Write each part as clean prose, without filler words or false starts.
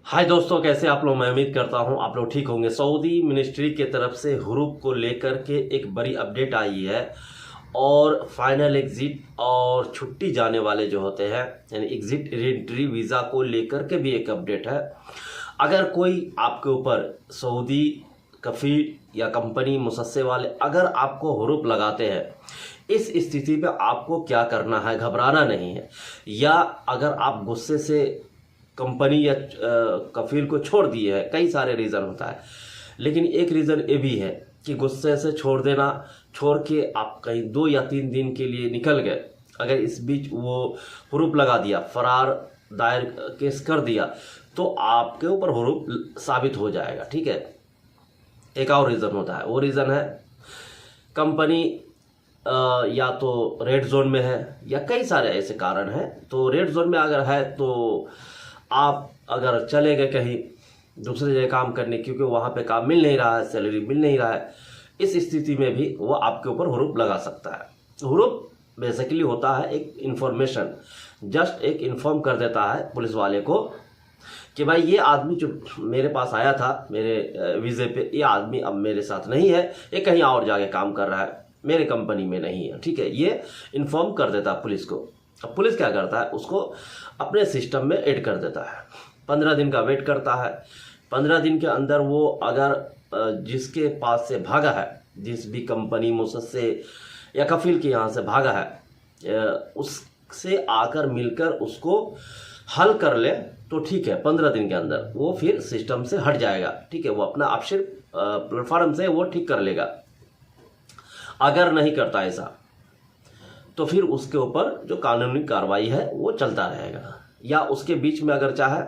हाय दोस्तों, कैसे आप लोग। मैं उम्मीद करता हूं आप लोग ठीक होंगे। सऊदी मिनिस्ट्री की तरफ से हुरूप को लेकर के एक बड़ी अपडेट आई है और फाइनल एग्जिट और छुट्टी जाने वाले जो होते हैं यानी एग्जिट एंट्री वीज़ा को लेकर के भी एक अपडेट है। अगर कोई आपके ऊपर सऊदी कफील या कंपनी मुसस्से वाले अगर आपको हुरूप लगाते हैं, इस स्थिति में आपको क्या करना है, घबराना नहीं है। या अगर आप गुस्से से कंपनी या कफील को छोड़ दिए है, कई सारे रीज़न होता है, लेकिन एक रीज़न ये भी है कि गुस्से से छोड़ देना, छोड़ के आप कहीं 2 या 3 दिन के लिए निकल गए, अगर इस बीच वो हुरूप लगा दिया, फरार दायर केस कर दिया, तो आपके ऊपर हुरूप साबित हो जाएगा। ठीक है। एक और रीज़न होता है, वो रीज़न है कंपनी या तो रेड जोन में है या कई सारे ऐसे कारण हैं। तो रेड जोन में अगर है तो आप अगर चले गए कहीं दूसरी जगह काम करने, क्योंकि वहाँ पे काम मिल नहीं रहा है, सैलरी मिल नहीं रहा है, इस स्थिति में भी वो आपके ऊपर हुरूप लगा सकता है। हुरूप बेसिकली होता है एक इन्फॉर्मेशन, जस्ट एक इन्फॉर्म कर देता है पुलिस वाले को कि भाई ये आदमी जो मेरे पास आया था मेरे वीज़े पे, ये आदमी अब मेरे साथ नहीं है, ये कहीं और जाके काम कर रहा है, मेरे कंपनी में नहीं है। ठीक है, ये इन्फॉर्म कर देता है पुलिस को। अब पुलिस क्या करता है, उसको अपने सिस्टम में ऐड कर देता है। 15 दिन का वेट करता है। 15 दिन के अंदर वो अगर जिसके पास से भागा है, जिस भी कंपनी मुसस्से या कफील के यहाँ से भागा है, उससे आकर मिलकर उसको हल कर ले तो ठीक है, 15 दिन के अंदर वो फिर सिस्टम से हट जाएगा। ठीक है, वो अपना ऑप्शन प्लेटफॉर्म से वो ठीक कर लेगा। अगर नहीं करता ऐसा तो फिर उसके ऊपर जो कानूनी कार्रवाई है वो चलता रहेगा। या उसके बीच में अगर चाहे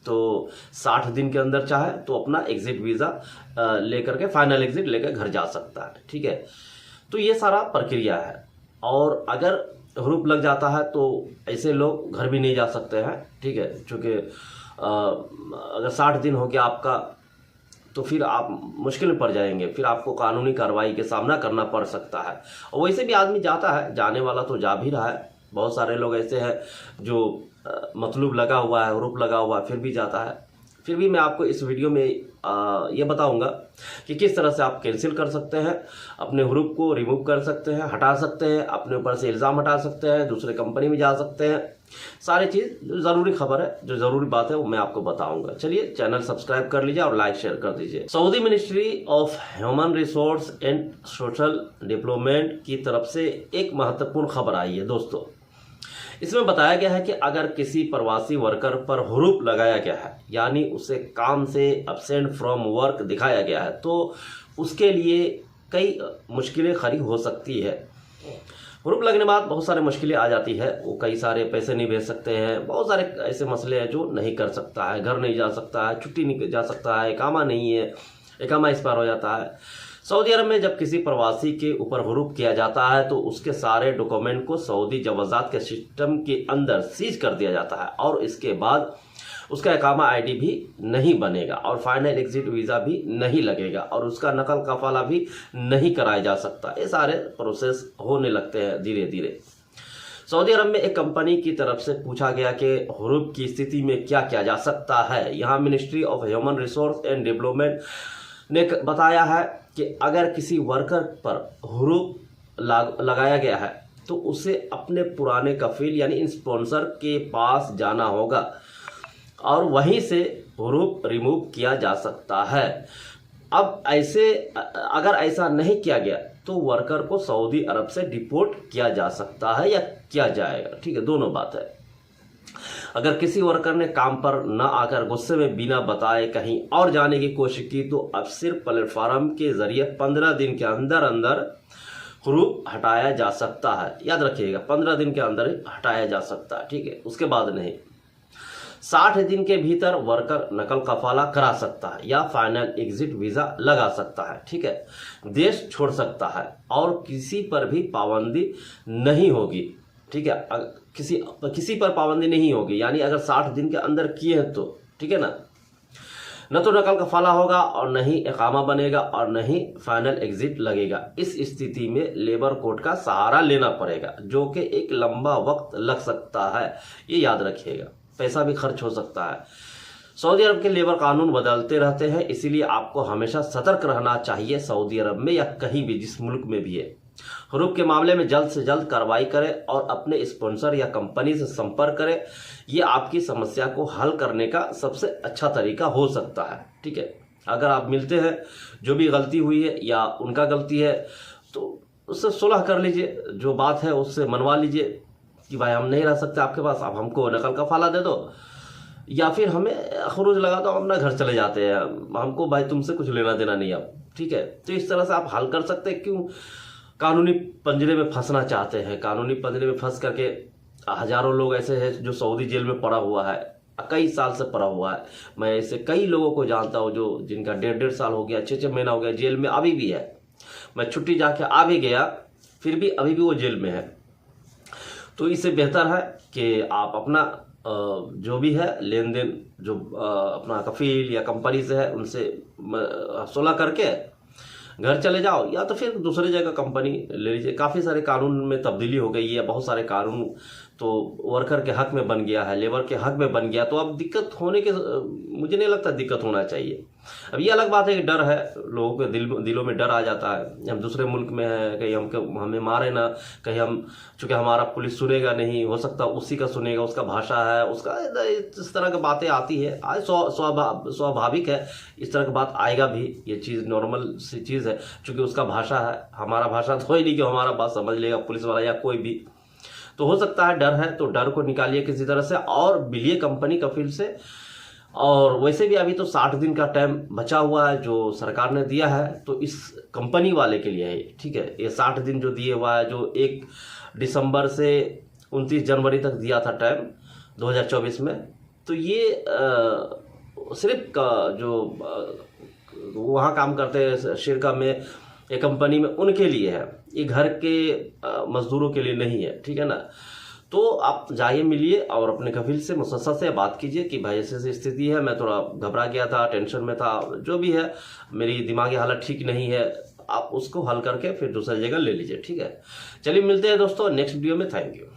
तो 60 दिन के अंदर चाहे तो अपना एग्जिट वीज़ा लेकर के फाइनल एग्जिट लेकर घर जा सकता है। ठीक है, तो ये सारा प्रक्रिया है। और अगर हुरूप लग जाता है तो ऐसे लोग घर भी नहीं जा सकते हैं। ठीक है, चूँकि अगर 60 दिन हो गया आपका तो फिर आप मुश्किल में पड़ जाएंगे, फिर आपको कानूनी कार्रवाई के सामना करना पड़ सकता है। और वैसे भी आदमी जाता है, जाने वाला तो जा भी रहा है। बहुत सारे लोग ऐसे हैं जो मतलूब लगा हुआ है, हुरूप लगा हुआ है, फिर भी जाता है। फिर भी मैं आपको इस वीडियो में ये बताऊंगा कि किस तरह से आप कैंसिल कर सकते हैं, अपने हुरूप को रिमूव कर सकते हैं, हटा सकते हैं, अपने ऊपर से इल्ज़ाम हटा सकते हैं, दूसरे कंपनी में जा सकते हैं। सारी चीज़ जो ज़रूरी खबर है, जो ज़रूरी बात है, वो मैं आपको बताऊंगा। चलिए, चैनल सब्सक्राइब कर लीजिए और लाइक शेयर कर दीजिए। Saudi ministry of human resource and social development की तरफ से एक महत्वपूर्ण खबर आई है दोस्तों। इसमें बताया गया है कि अगर किसी प्रवासी वर्कर पर हुरूप लगाया गया है, यानी उसे काम से एब्सेंट फ्रॉम वर्क दिखाया गया है, तो उसके लिए कई मुश्किलें खड़ी हो सकती है। हुरूप लगने के बाद बहुत सारे मुश्किलें आ जाती है। वो कई सारे पैसे नहीं भेज सकते हैं, बहुत सारे ऐसे मसले हैं जो नहीं कर सकता है, घर नहीं जा सकता है, छुट्टी नहीं जा सकता है, इकामा नहीं है, इकामा एक्सपायर हो जाता है। सऊदी अरब में जब किसी प्रवासी के ऊपर हुरूप किया जाता है तो उसके सारे डॉक्यूमेंट को सऊदी जवाज़ात के सिस्टम के अंदर सीज कर दिया जाता है और इसके बाद उसका इकामा आईडी भी नहीं बनेगा और फाइनल एग्जिट वीज़ा भी नहीं लगेगा और उसका नकल कफाला भी नहीं कराया जा सकता। ये सारे प्रोसेस होने लगते हैं धीरे धीरे। सऊदी अरब में एक कंपनी की तरफ से पूछा गया कि हुरूप की स्थिति में क्या किया जा सकता है। यहाँ ministry of human resource and development ने बताया है कि अगर किसी वर्कर पर हुरूप लगाया गया है तो उसे अपने पुराने कफील यानी स्पॉन्सर के पास जाना होगा और वहीं से हुरूप रिमूव किया जा सकता है। अब ऐसे अगर ऐसा नहीं किया गया तो वर्कर को सऊदी अरब से डिपोर्ट किया जा सकता है या किया जाएगा। ठीक है, दोनों बात है। अगर किसी वर्कर ने काम पर न आकर गुस्से में बिना बताए कहीं और जाने की कोशिश की तो अब सिर्फ प्लेटफार्म के जरिए 15 दिन के अंदर अंदर हुरूप हटाया जा सकता है। याद रखिएगा, 15 दिन के अंदर हटाया जा सकता है। ठीक है, उसके बाद नहीं। 60 दिन के भीतर वर्कर नकल कफाला करा सकता है या फाइनल एग्जिट वीज़ा लगा सकता है। ठीक है, देश छोड़ सकता है और किसी पर भी पाबंदी नहीं होगी। ठीक है, किसी पर पाबंदी नहीं होगी, यानी अगर 60 दिन के अंदर किए हैं तो ठीक है ना, न तो नकल कफाला होगा और न ही इकामा बनेगा और न ही फाइनल एग्जिट लगेगा। इस स्थिति में लेबर कोर्ट का सहारा लेना पड़ेगा, जो कि एक लंबा वक्त लग सकता है। ये याद रखिएगा, पैसा भी खर्च हो सकता है। सऊदी अरब के लेबर कानून बदलते रहते हैं, इसीलिए आपको हमेशा सतर्क रहना चाहिए सऊदी अरब में या कहीं भी जिस मुल्क में भी है। हरूप के मामले में जल्द से जल्द कार्रवाई करें और अपने स्पॉन्सर या कंपनी से संपर्क करें। ये आपकी समस्या को हल करने का सबसे अच्छा तरीका हो सकता है। ठीक है, अगर आप मिलते हैं, जो भी गलती हुई है या उनका गलती है, तो उससे सुलह कर लीजिए, जो बात है उससे मनवा लीजिए कि भाई हम नहीं रह सकते आपके पास, आप हमको नकल कफाला दे दो या फिर हमें खरूज लगा दो, हम अपना घर चले जाते हैं, हमको भाई तुमसे कुछ लेना देना नहीं अब। ठीक है, तो इस तरह से आप हल कर सकते हैं। क्यों कानूनी पंजरे में फंसना चाहते हैं? कानूनी पंजरे में फंस करके हजारों लोग ऐसे हैं जो सऊदी जेल में पड़ा हुआ है, कई साल से पड़ा हुआ है। मैं ऐसे कई लोगों को जानता हूँ जो जिनका 1.5 साल हो गया, 6 महीना हो गया, जेल में अभी भी है। मैं छुट्टी जाके आ भी गया, फिर भी अभी भी वो जेल में है। तो इससे बेहतर है कि आप अपना जो भी है लेन देन जो अपना कफील या कंपनी से है उनसे सुलह करके घर चले जाओ, या तो फिर दूसरी जगह कंपनी ले लीजिए। काफ़ी सारे कानून में तब्दीली हो गई है, बहुत सारे कानून तो वर्कर के हक में बन गया है, लेबर के हक में बन गया। तो अब दिक्कत होने के मुझे नहीं लगता दिक्कत होना चाहिए। अब ये अलग बात है कि डर है, लोगों के दिलों में डर आ जाता है, हम दूसरे मुल्क में हैं, कहीं हमें मारे ना, कहीं हम चूँकि हमारा पुलिस सुनेगा नहीं, हो सकता उसी का सुनेगा, उसका भाषा है उसका, इस तरह की बातें आती है। आज स्वाभाविक है, इस तरह की बात आएगा भी, ये चीज़ नॉर्मल सी चीज़ है। चूँकि उसका भाषा है, हमारा भाषा तो ही नहीं कि हमारा बात समझ लेगा पुलिस वाला या कोई भी। तो हो सकता है डर है, तो डर को निकालिए किसी तरह से और मिलिए कंपनी कफील से। और वैसे भी अभी तो 60 दिन का टाइम बचा हुआ है जो सरकार ने दिया है, तो इस कंपनी वाले के लिए है। ठीक है, ये 60 दिन जो दिए हुआ है, जो 1 दिसंबर से 29 जनवरी तक दिया था टाइम 2024 में, तो ये सिर्फ जो वहाँ काम करते हैं शिरका में, ये कंपनी में, उनके लिए है, ये घर के मजदूरों के लिए नहीं है। ठीक है ना, तो आप जाइए, मिलिए और अपने कफील से मुसस्सा से बात कीजिए कि भाई ऐसी स्थिति है, मैं थोड़ा घबरा गया था, टेंशन में था, जो भी है, मेरी दिमागी हालत ठीक नहीं है। आप उसको हल करके फिर दूसरी जगह ले लीजिए। ठीक है, चलिए मिलते हैं दोस्तों नेक्स्ट वीडियो में। Thank you.